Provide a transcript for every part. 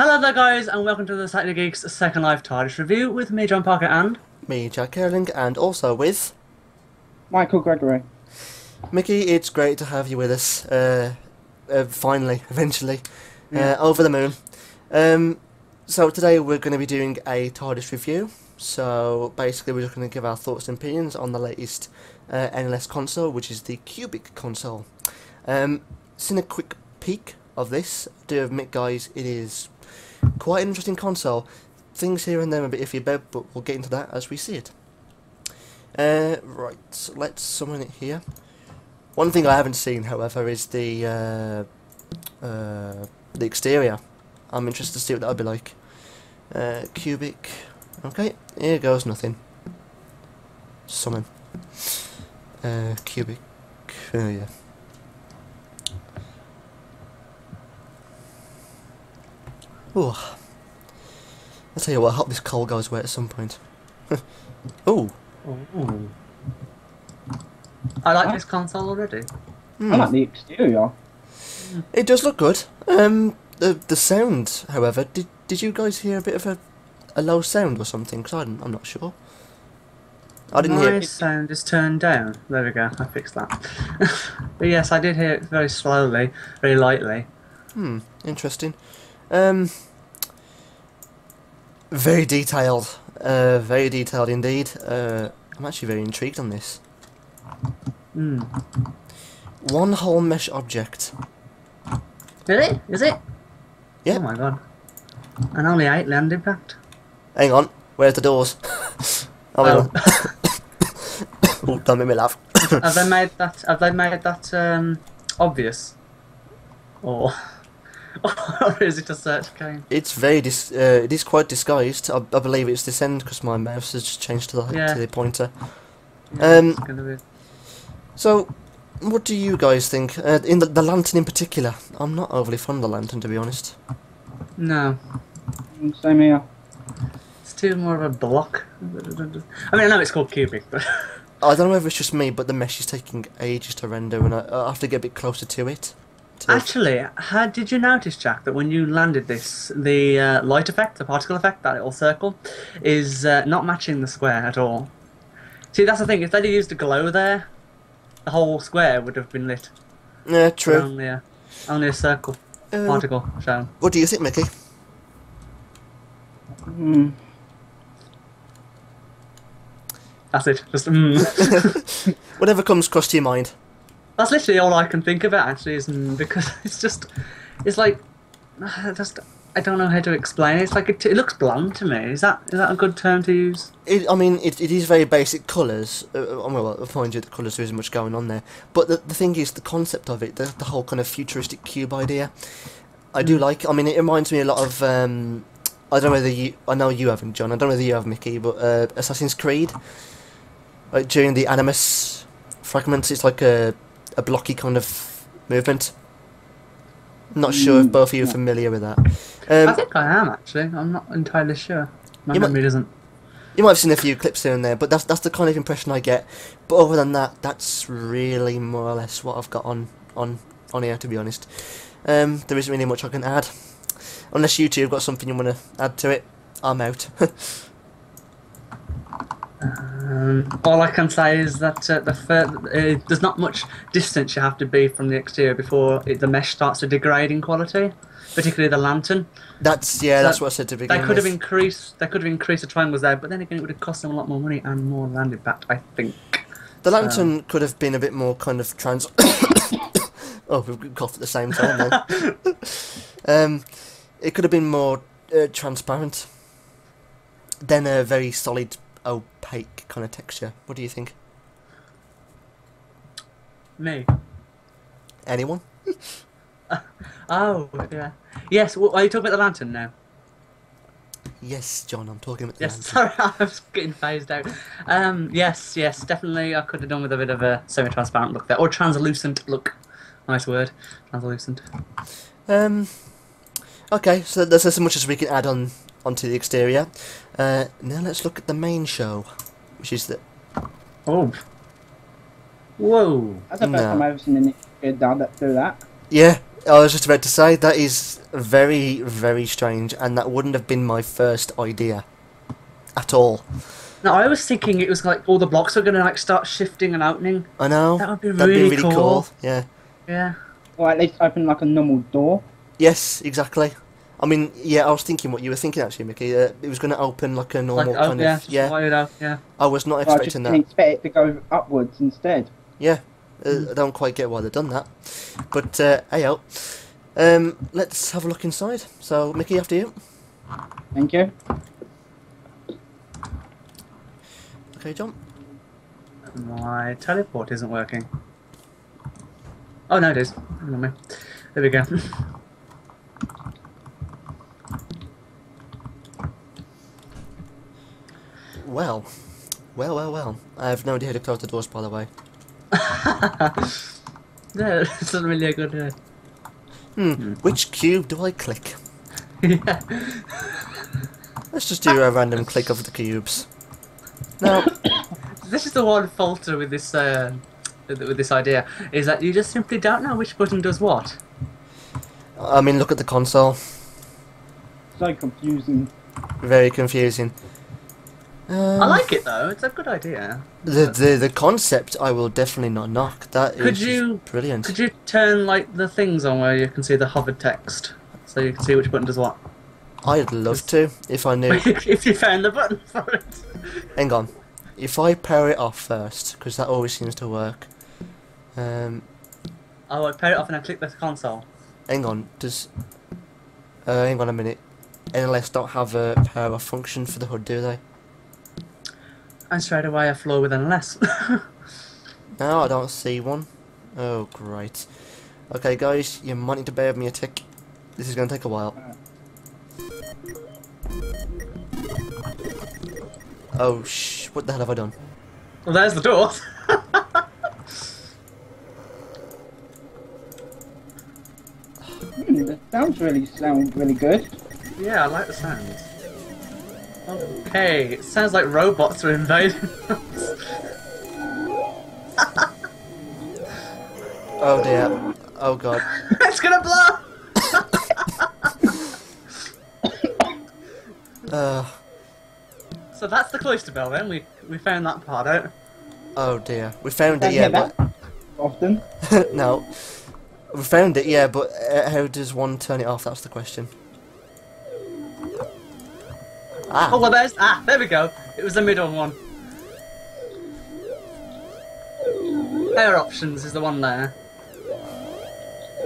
Hello there, guys, and welcome to the Sci-Fi Geeks Second Life TARDIS review with me, John Parker, and Me, Jack Erling, and also with Michael Gregory. Micky. It's great to have you with us. Finally, eventually, Yeah. over the moon. So today we're going to be doing a TARDIS review. So basically, we're just going to give our thoughts and opinions on the latest NLS console, which is the Cubic console. Seen a quick peek of this. Do admit, guys, it is quite an interesting console. Things here and there are a bit iffy about, but we'll get into that as we see it. Right, so let's summon it here. One thing I haven't seen, however, is the exterior. I'm interested to see what that'll be like. Cubic. Okay, here goes nothing. Summon. Cubic. Yeah. Ooh. I'll tell you what, I hope this coal goes away at some point. Ooh. ooh. I like this console already. I like the exterior. It does look good. The sound, however, did you guys hear a bit of a low sound or something? Because I'm not sure. I didn't hear. My sound is turned down. There we go. I fixed that. But yes, I did hear it very slowly, very lightly. Interesting. Very detailed. Very detailed indeed. I'm actually very intrigued on this. One whole mesh object. Really? Is it? Yeah. Oh my god. And only 8 land impact. Hang on. Where's the doors? Oh. Oh, don't make me laugh. Have they made that? Have they made that obvious? Or is it a search game? It's very it is quite disguised. I believe it's this end because my mouse has just changed to the pointer. Yeah, it's gonna be... So, what do you guys think? In the lantern in particular, I'm not overly fond of the lantern, to be honest. No. Same here. It's too more of a block. I mean, I know it's called cubic, but I don't know if it's just me, but the mesh is taking ages to render, and I have to get a bit closer to it. actually, did you notice, Jack, that when you landed this, the light effect, the particle effect, that little circle, is not matching the square at all? See, that's the thing. If they'd used a glow there, the whole square would have been lit. Yeah, But true. only a circle particle shown. What do you think, Micky? That's it. Just Whatever comes across to your mind. That's literally all I can think of it, actually, is because it's like, I don't know how to explain it. It's like, it looks bland to me. Is that a good term to use? I mean, it is very basic colours. Well, mind you, the colours, there isn't much going on there. But the thing is, the concept of it, the whole kind of futuristic cube idea, I do like. I mean, it reminds me a lot of, I don't know whether you, I know you haven't, John, I don't know whether you have, Micky, but Assassin's Creed, like during the Animus fragments, it's like a blocky kind of movement. Not sure if both of you are familiar with that. I think I am, actually. I'm not entirely sure. My memory doesn't. You might have seen a few clips here and there, but that's the kind of impression I get. But other than that, that's really more or less what I've got on here, to be honest. There isn't really much I can add. Unless you two have got something you want to add to it, I'm out. All I can say is that there's not much distance you have to be from the exterior before the mesh starts to degrade in quality, particularly the lantern. That's what I said to begin with. They could have increased the triangles there, but then again, it would have cost them a lot more money and more land impact, I think. The lantern could have been a bit more kind of oh, we've coughed at the same time then. It could have been more transparent than a very solid, opaque kind of texture. What do you think? Me? Anyone? Oh, yeah. Yes, well, are you talking about the lantern now? Yes, John, I'm talking about the Yes, lantern. sorry, I was getting phased out. Yes, definitely I could have done with a bit of a semi-transparent look there. Or translucent look. Nice word. Translucent. Okay, so that's as much as we can add onto the exterior. Now let's look at the main show, which is the... Oh. Whoa. That's the first time I've ever seen an exterior do that. Yeah, I was just about to say that is very, very strange, and that wouldn't have been my first idea at all. No, I was thinking it was like all the blocks were gonna like start shifting and opening. I know. That would be That'd be really really cool. cool. Yeah. Yeah. Or at least open like a normal door. Yes, exactly. I mean, yeah, I was thinking what you were thinking actually, Mickey. It was going to open like a normal Like, oh kind yeah, of. just Yeah, wide out, yeah. I was not But I just expecting didn't that. expect it to go upwards instead. Yeah, I don't quite get why they've done that. But, hey, let's have a look inside. So, Mickey, after you. Thank you. Okay, John. My teleport isn't working. Oh no, it is. Hang on me. There we go. Well. I have no idea how to close the doors, by the way. No, it's not really a good. Which cube do I click? Yeah. Let's just do a random click of the cubes. Now, This is the one falter with this idea is that you just simply don't know which button does what. I mean, look at the console. So confusing. Very confusing. I like it though. It's a good idea. The concept I will definitely not knock. That Could is you brilliant. Could you turn like the things on where you can see the hovered text, so you can see which button does what? I'd love to if I knew. If you found the button for it. Hang on. If I power it off first, because that always seems to work. Oh, I pair it off and I click the console. Hang on. Does hang on a minute. NLS don't have a power off function for the HUD, do they? And straight away I floor with NLS. No, I don't see one. Oh, great. Okay, guys, you might need to bear with me a tick. This is going to take a while. Oh, what the hell have I done? Well, there's the door. That sound really good. Yeah, I like the sounds. Okay, it sounds like robots are invading us. Oh dear. Oh god. It's gonna blow! So that's the cloister bell then, we found that part out. Oh dear. We found it, Don't yeah, hear but... that often. No. We found it, yeah, but how does one turn it off? That's the question. Ah. Oh well there we go. It was the middle one. Power options is the one there.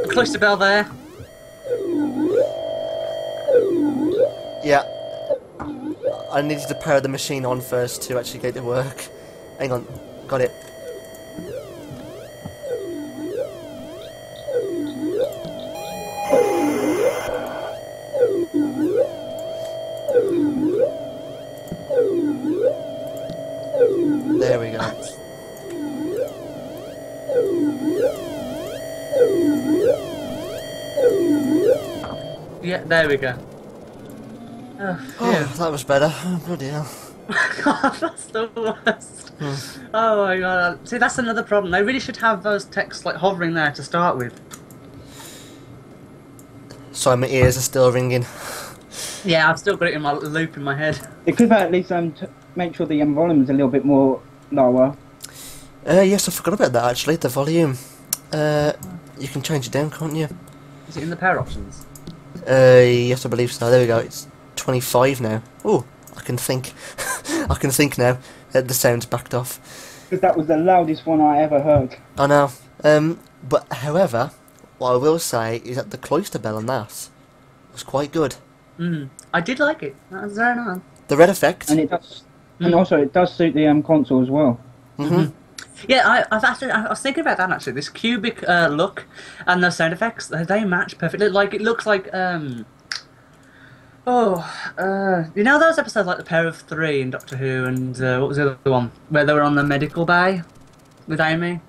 The cloister bell there. Yeah. I needed to power the machine on first to actually get it to work. Hang on. Got it. There we go. Yeah, there we go. Oh, Oh, that was better. Oh, bloody hell. God, that's the worst. Oh my god. See, that's another problem. They really should have those texts like hovering there to start with. Sorry, my ears are still ringing. Yeah, I've still got it in my loop in my head. It could at least make sure the volume is a little bit more lower. Yes, I forgot about that actually, the volume. You can change it down, can't you? Is it in the power options? Yes, I believe so. There we go. It's 25 now. Oh, I can think. I can think now. The sound's backed off. Because that was the loudest one I ever heard. I know. But however, what I will say is that the cloister bell on that was quite good. I did like it. That was very nice. The red effect. And it does, and also it does suit the console as well. Yeah, I was thinking about that actually. This cubic look and the sound effects, they match perfectly. Like it looks like you know those episodes like the Pair of Three in Doctor Who and what was the other one where they were on the medical bay with Amy.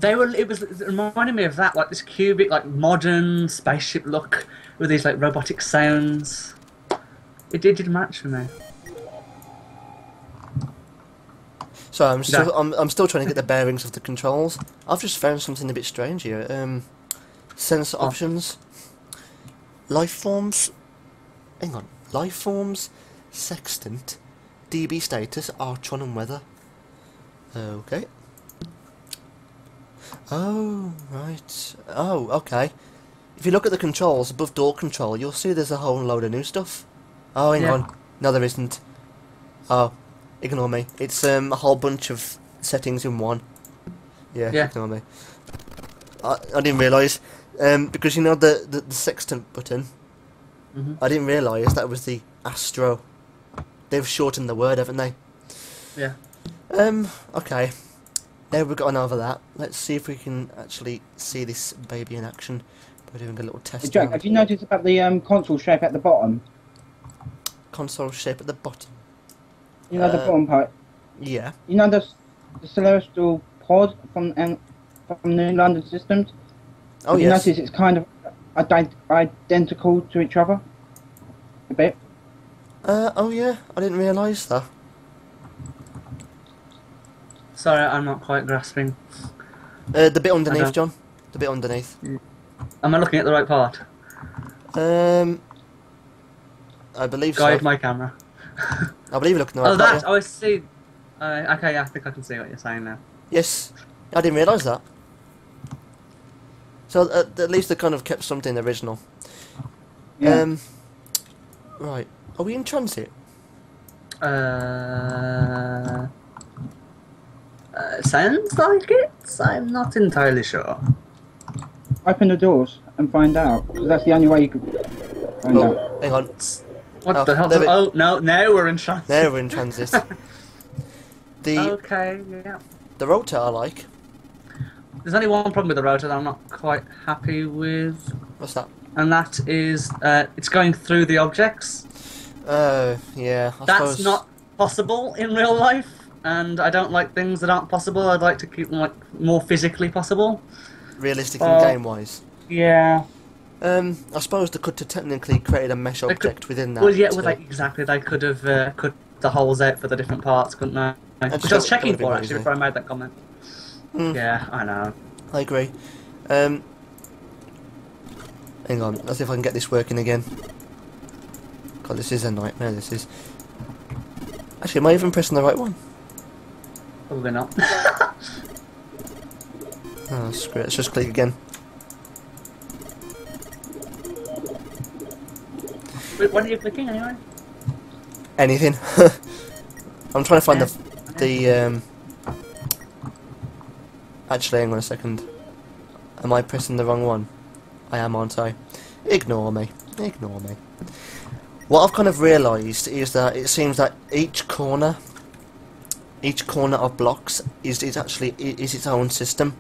It reminded me of that, like this cubic, like modern spaceship look with these like robotic sounds. It did match for me. So I'm still trying to get the bearings of the controls. I've just found something a bit strange here. Sensor options. Life forms. Hang on. Life forms, sextant, DB status, Artron and weather. Okay. Oh, right. Oh, okay. If you look at the controls above door control, you'll see there's a whole load of new stuff. Oh, hang on. No, there isn't. Oh, ignore me. It's a whole bunch of settings in one. Yeah. Ignore me. I didn't realise. Because you know the sextant button. I didn't realise that was the Astro. They've shortened the word, haven't they? Yeah. Okay. Now we've gotten over that. Let's see if we can actually see this baby in action by doing a little test. Jack, have you noticed about the console shape at the bottom? Console shape at the bottom. You know the bottom part. Yeah. You know the celestial pod from New London Systems. Oh, have you yes. noticed it's kind of identical to each other? A bit. Oh yeah. I didn't realise that. Sorry, I'm not quite grasping. The bit underneath, John. The bit underneath. Am I looking at the right part? I believe Guide so. my camera. I believe you're looking at the right Oh, part. that! Yeah. Oh, I see. Okay, yeah, I think I can see what you're saying now. Yes. I didn't realise that. So at least they kind of kept something original. Yeah. Right. Are we in transit? Sounds like it. I'm not entirely sure. Open the doors and find out. 'Cause that's the only way you can find out. Oh, hang on. What the hell? there we- Oh, no, now we're in transit. There we're in transit. Okay, yeah. The rotor I like. There's only one problem with the rotor that I'm not quite happy with, What's that? and that is it's going through the objects. Yeah. I That's suppose not possible in real life, and I don't like things that aren't possible. I'd like to keep them like more physically possible. realistic and game-wise. Yeah. I suppose they could have technically created a mesh object within that. Well, yeah, well, like, exactly. They could have cut the holes out for the different parts, couldn't they? Which I was checking that would've been for actually easy. before I made that comment. Yeah, I know. I agree. Hang on, let's see if I can get this working again. God, this is a nightmare, this is. Actually, am I even pressing the right one? Probably not. Oh, screw it, let's just click again. Wait, what are you clicking anyway? Anything. I'm trying to find the Actually, hang on a second. Am I pressing the wrong one? I am, aren't I? Ignore me. Ignore me. What I've kind of realised is that it seems that each corner of blocks is actually its own system.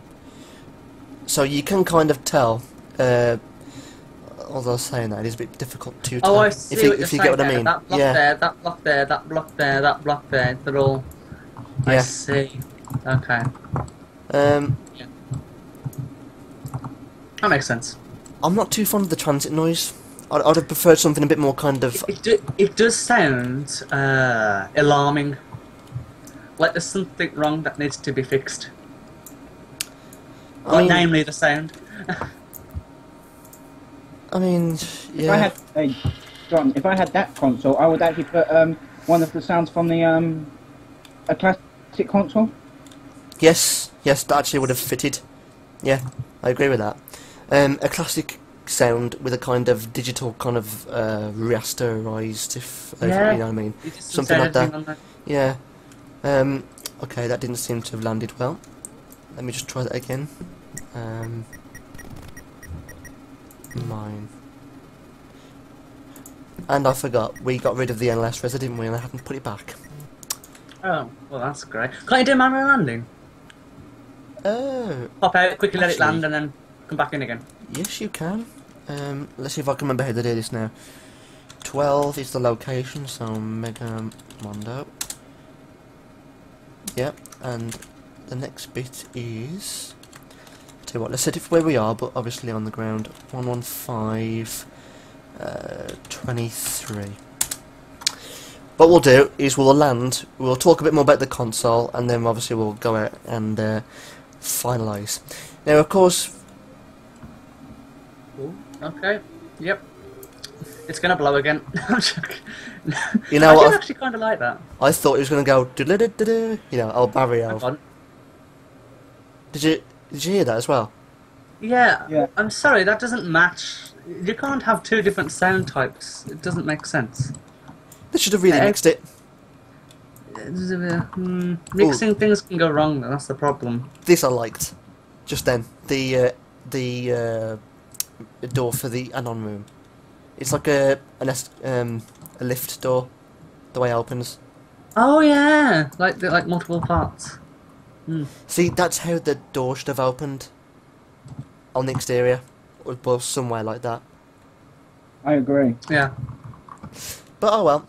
So you can kind of tell. Although saying that, it is a bit difficult to tell. Oh, I see if you get what I mean. That block there, that block there, that block there, that block there. They're all. Yeah. I see. Okay. Yeah. That makes sense. I'm not too fond of the transit noise. I'd have preferred something a bit more kind of. It does sound alarming. Like there's something wrong that needs to be fixed. I mean, namely the sound. I mean, If I yeah. had, John, if I had that console, I would actually put one of the sounds from the a classic console. Yes, that actually would have fitted. Yeah, I agree with that. A classic sound with a kind of digital kind of rasterized, if you know what I mean. Something like that. Yeah. Okay, that didn't seem to have landed well. Let me just try that again. Mine. And I forgot, we got rid of the NLS Res, didn't we? And I haven't put it back. Oh, well that's great. Can't you do manual landing? Oh. Pop out, quickly let it Actually- land, and then come back in again. Yes, you can. Let's see if I can remember how to do this now. 12 is the location, so Mega Mondo. Yep, and the next bit is. Tell you what, let's set it for where we are, but obviously on the ground. 115, 23. what we'll do is we'll land, we'll talk a bit more about the console, and then obviously we'll go out and finalise. Now, of course... Ooh, okay. Yep. It's gonna blow again. I'm joking. You know I what? do actually kind of like that. I thought it was going to go... do-do-do-do-do, you know, old Barrio. Hang on. Did you hear that as well? Yeah, Yeah. I'm sorry, that doesn't match. You can't have two different sound types. It doesn't make sense. They should have really mixed it. Mixing things can go wrong, though. That's the problem. This I liked. Just then. The door for the Anon room. It's like a lift door. The way it opens. Oh yeah, like multiple parts. See, that's how the door should have opened. On the exterior. Or somewhere like that. I agree. Yeah. But oh well.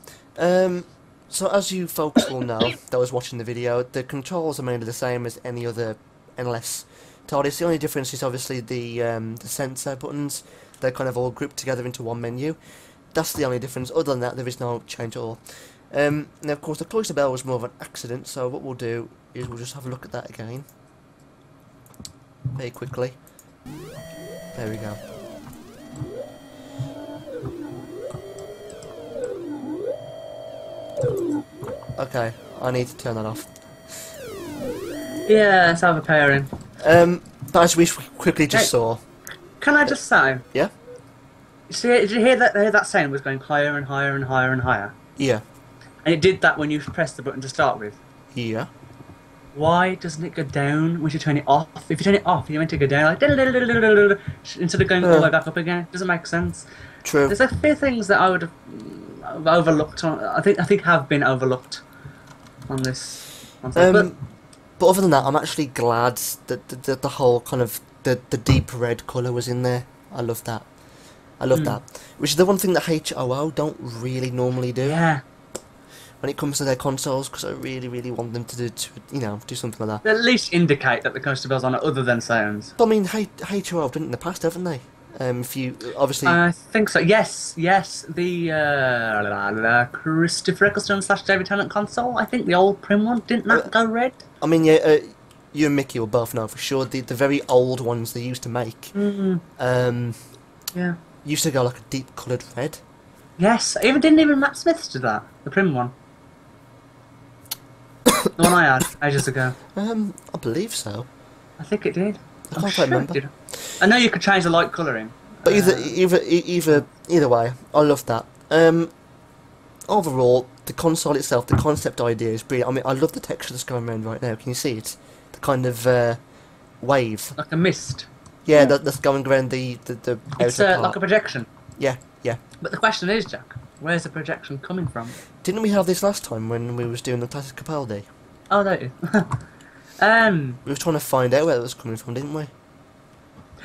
So as you folks will know, that was watching the video, the controls are mainly the same as any other NLS TARDIS. The only difference is obviously the sensor buttons. They're kind of all grouped together into one menu. That's the only difference. Other than that, there is no change at all. Now, of course, the cloister bell was more of an accident, so what we'll do is we'll just have a look at that again. Very quickly. There we go. Okay, I need to turn that off. Yeah, it's overpowering. But as we quickly just saw... Can I just say? Yeah? See, did you hear that sound was going higher and higher and higher and higher? Yeah. And it did that when you pressed the button to start with. Yeah. Why doesn't it go down when you turn it off? If you turn it off, you're meant to go down like instead of going all the way back up again. It doesn't make sense. True. There's a few things that I would have overlooked. I think have been overlooked on this. But other than that, I'm actually glad that the whole kind of the deep red colour was in there. I love that. I love that. Which is the one thing that HOO don't really normally do. Yeah. When it comes to their consoles, because I really, really want them to do something like that. At least indicate that the coaster bell's on it, other than sounds. But I mean, HOO have done it in the past, haven't they? If you obviously, I think so. Yes. The Christopher Ecclestone / David Tennant console. I think the old prim one didn't that go red? I mean, yeah, you and Micky will both know for sure. The very old ones they used to make, Yeah. used to go like a deep coloured red. Yes. Didn't Matt Smith's do that? The prim one. The one I had ages ago. I believe so. I think it did. I can't quite remember. It did. I know you could change the light colouring. But either way, I love that. Overall, the console itself, the concept idea is brilliant. I mean, I love the texture that's going around right now. Can you see it? The kind of wave. Like a mist. Yeah, that's going around the It's outer part. like a projection. Yeah. But the question is, Jack, where's the projection coming from? Didn't we have this last time when we was doing the classic Capaldi? Oh, don't you? We were trying to find out where it was coming from, didn't we?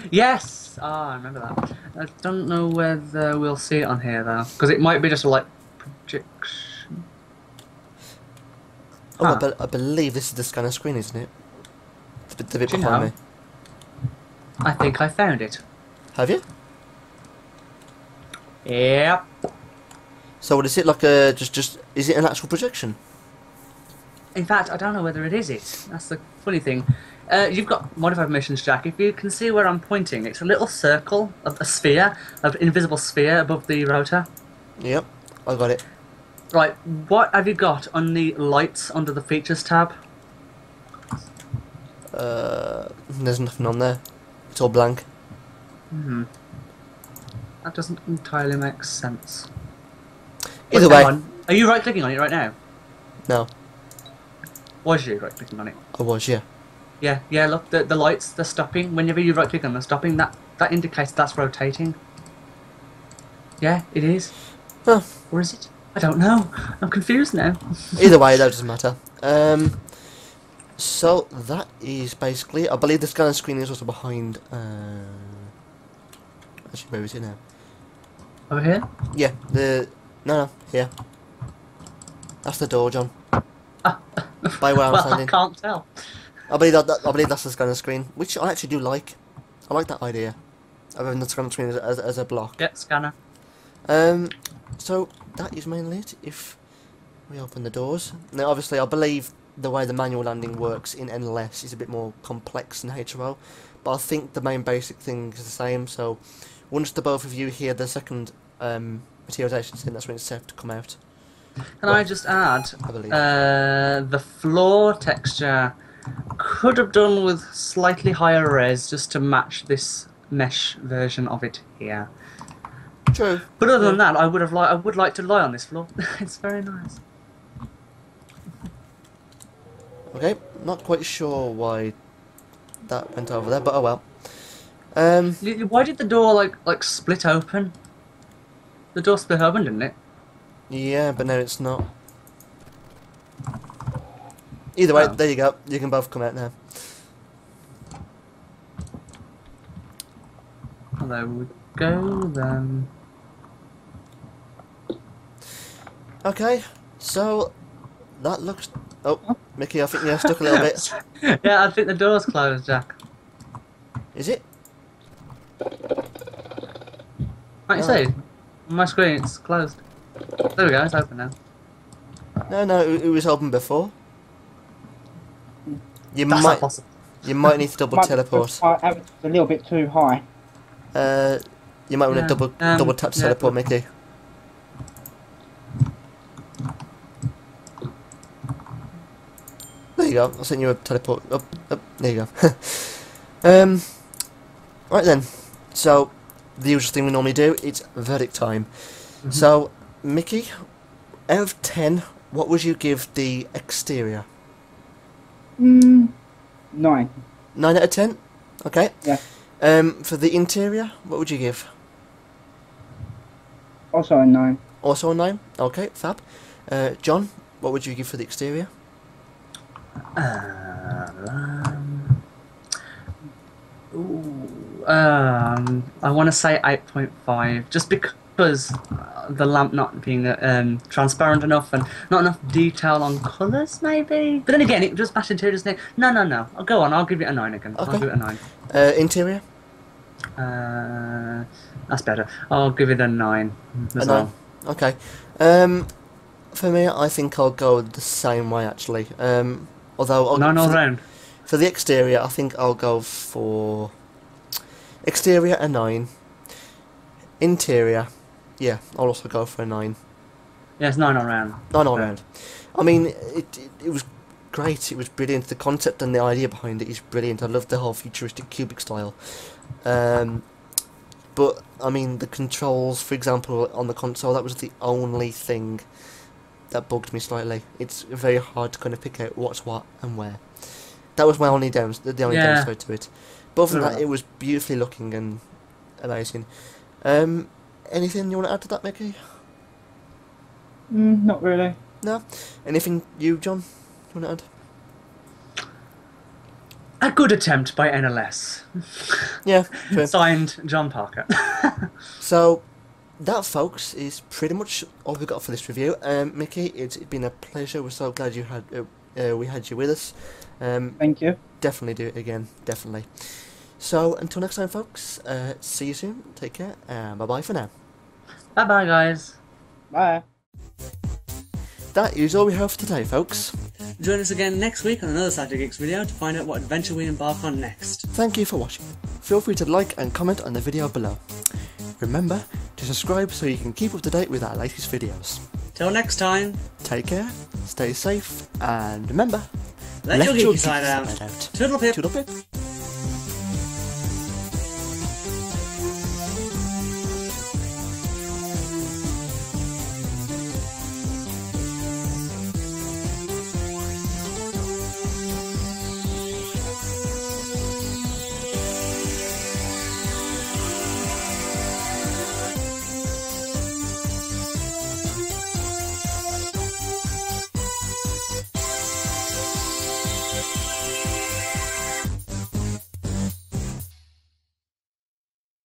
Yes! I remember that. I don't know whether we'll see it on here, though. Because it might be just a light projection. Oh, I believe this is the scanner screen, isn't it? The bit Do you behind know? me. I think I found it. Have you? Yep. So what is it like a just is it an actual projection? In fact, I don't know whether it is it. That's the funny thing. You've got modified missions, Jack. If you can see where I'm pointing, it's a little circle of a sphere, of invisible sphere above the rotor. Yep, I got it. Right, what have you got on the lights under the features tab? There's nothing on there. It's all blank. That doesn't entirely make sense. Either Wait, hang way, on. Are you right clicking on it right now? no, Was you right clicking on it? I was, yeah. Yeah, look, the lights, they're stopping. Whenever you right click on them, stopping, that indicates that's rotating. Yeah, it is. Huh. Or is it? I don't know. I'm confused now. Either way, that doesn't matter. So that is basically. I believe the scanner screen is also behind. Actually, where is it now? Over here? Yeah, no, here. That's the door, John. By where I'm Well, I standing. can't tell. I believe that's the scanner screen, which I actually do like. I like that idea of having the scanner screen as a block. Get scanner. So that is mainly it. If we open the doors. Now, obviously, I believe the way the manual landing works in NLS is a bit more complex than HRO, but I think the main basic thing is the same. So, once the both of you hear the second materialisation scene, that's when it's safe to come out. Can I just add, I believe. the floor texture could have done with slightly higher res just to match this mesh version of it here. True. But other than that, I would like to lie on this floor. It's very nice. Okay, not quite sure why that went over there, but oh well. Why did the door like split open? The door split open, didn't it? Yeah, but no, it's not. Either way, Oh. there you go. You can both come out now. Well, there we go then. Okay, so that looks. Oh, Mickey, I think you're stuck a little bit. Yeah, I think the door's closed, Jack. Is it? Like you say, on my screen it's closed. There we go, it's open now. No, it was open before. You That's not might, possible. you might need to double teleport. It's a little bit too high. You might want Yeah, to double tap to yeah, teleport, Mickey. There you go. I'll send you a teleport. Up. There you go. Right then. So the usual thing we normally do. It's verdict time. Mhm. So, Mickey, out of 10, what would you give the exterior? 9. 9 out of 10? Okay. Yeah. For the interior, what would you give? Also a 9. Also a 9? Okay, fab. John, what would you give for the exterior? I want to say 8.5, just because the lamp not being transparent enough and not enough detail on colours, maybe. But then again, it just matched interior, doesn't it? No. I'll go on. I'll give it a 9 again. Okay. I'll give it a 9. Interior? That's better. I'll give it a 9 as A 9. well. Okay. For me, I think I'll go the same way, actually. Although I'll 9 all round. For the exterior, I think I'll go for exterior a 9. Interior, yeah, I'll also go for a 9. Yeah, it's 9 all round. 9 all round. I mean, it was great. It was brilliant. The concept and the idea behind it is brilliant. I love the whole futuristic cubic style. But I mean, the controls, for example, on the console, that was the only thing that bugged me slightly. It's very hard to kind of pick out what's what and where. That was my only downside to it. But other than that, it was beautifully looking and amazing. Anything you want to add to that, Mickey? Not really. No? Anything you, John, you want to add? A good attempt by NLS. Yeah, true. Signed, John Parker. So, that, folks, is pretty much all we've got for this review. Mickey, it's been a pleasure. We're so glad you had we had you with us. Thank you. Definitely do it again, definitely. So, until next time, folks, see you soon. Take care, and bye-bye for now. Bye-bye, guys. Bye. That is all we have for today, folks. Join us again next week on another Sci-Fi Geeks video to find out what adventure we embark on next. Thank you for watching. Feel free to like and comment on the video below. Remember to subscribe so you can keep up to date with our latest videos. Till next time, Take care, stay safe, and remember, let your geeky geeky side out. side out. Toodle pip. Toodle pip.